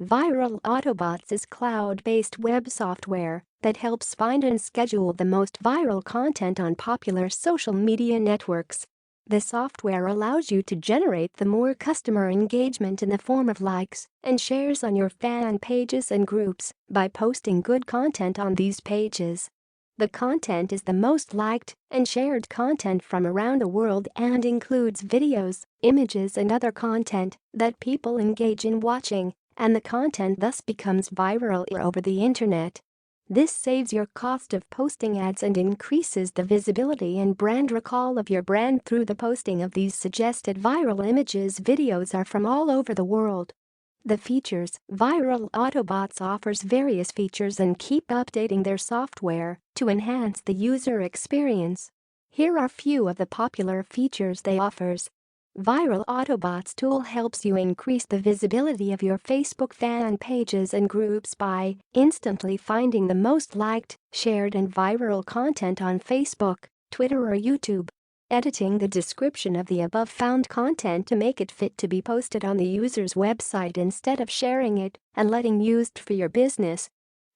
Viral Autobots is cloud-based web software that helps find and schedule the most viral content on popular social media networks. The software allows you to generate the more customer engagement in the form of likes and shares on your fan pages and groups by posting good content on these pages. The content is the most liked and shared content from around the world and includes videos, images and other content that people engage in watching, and the content thus becomes viral over the internet. This saves your cost of posting ads and increases the visibility and brand recall of your brand through the posting of these suggested viral images. Videos are from all over the world. The features: Viral Autobots offers various features and keep updating their software to enhance the user experience. Here are few of the popular features they offers. Viral Autobots tool helps you increase the visibility of your Facebook fan pages and groups by instantly finding the most liked, shared and viral content on Facebook, Twitter or YouTube. Editing the description of the above found content to make it fit to be posted on the user's website instead of sharing it and letting used for your business.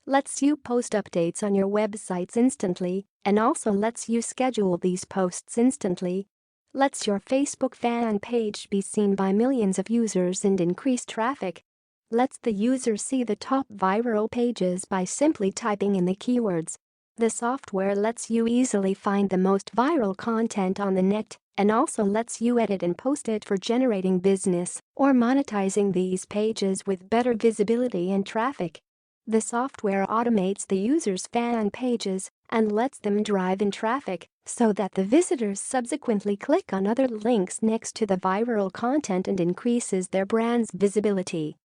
Lets you post updates on your websites instantly and also lets you schedule these posts instantly. Lets your Facebook fan page be seen by millions of users and increase traffic. Lets the user see the top viral pages by simply typing in the keywords. The software lets you easily find the most viral content on the net and also lets you edit and post it for generating business or monetizing these pages with better visibility and traffic. The software automates the user's fan pages and lets them drive in traffic so that the visitors subsequently click on other links next to the viral content and increases their brand's visibility.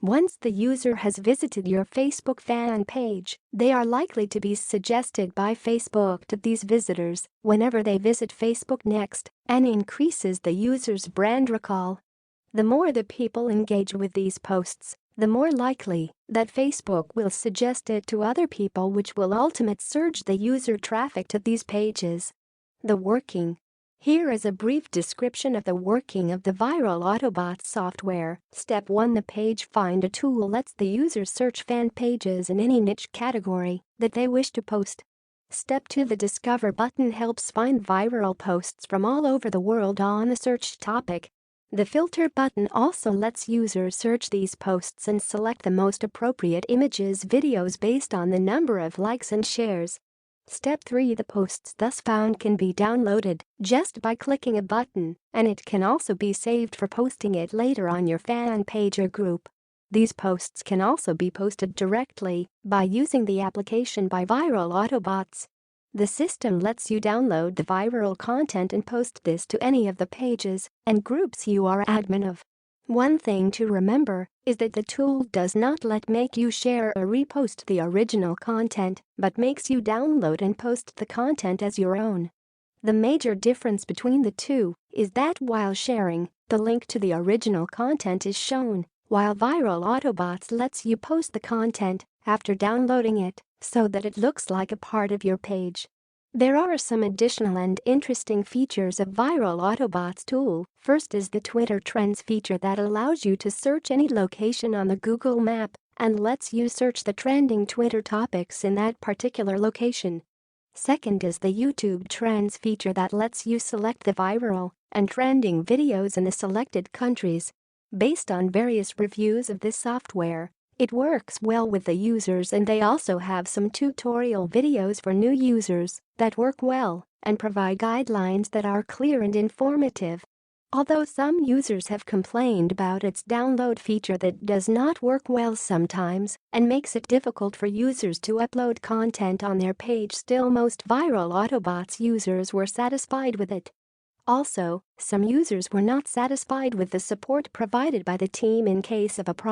Once the user has visited your Facebook fan page, they are likely to be suggested by Facebook to these visitors whenever they visit Facebook next and increases the user's brand recall. The more the people engage with these posts, the more likely that Facebook will suggest it to other people, which will ultimately surge the user traffic to these pages. The working. Here is a brief description of the working of the Viral Autobots software. Step 1. The Page Finder tool lets the user search fan pages in any niche category that they wish to post. Step 2. The Discover button helps find viral posts from all over the world on a search topic. The Filter button also lets users search these posts and select the most appropriate images, videos based on the number of likes and shares. Step 3. The posts thus found can be downloaded just by clicking a button, and it can also be saved for posting it later on your fan page or group. These posts can also be posted directly by using the application by Viral Autobots. The system lets you download the viral content and post this to any of the pages and groups you are admin of. One thing to remember is that the tool does not make you share or repost the original content, but makes you download and post the content as your own. The major difference between the two is that while sharing, the link to the original content is shown, while Viral Autobots lets you post the content after downloading it so that it looks like a part of your page. There are some additional and interesting features of Viral Autobots tool. First is the Twitter Trends feature that allows you to search any location on the Google map and lets you search the trending Twitter topics in that particular location. Second is the YouTube Trends feature that lets you select the viral and trending videos in the selected countries. Based on various reviews of this software, it works well with the users, and they also have some tutorial videos for new users that work well and provide guidelines that are clear and informative. Although some users have complained about its download feature that does not work well sometimes and makes it difficult for users to upload content on their page, still most Viral Autobots users were satisfied with it. Also, some users were not satisfied with the support provided by the team in case of a problem.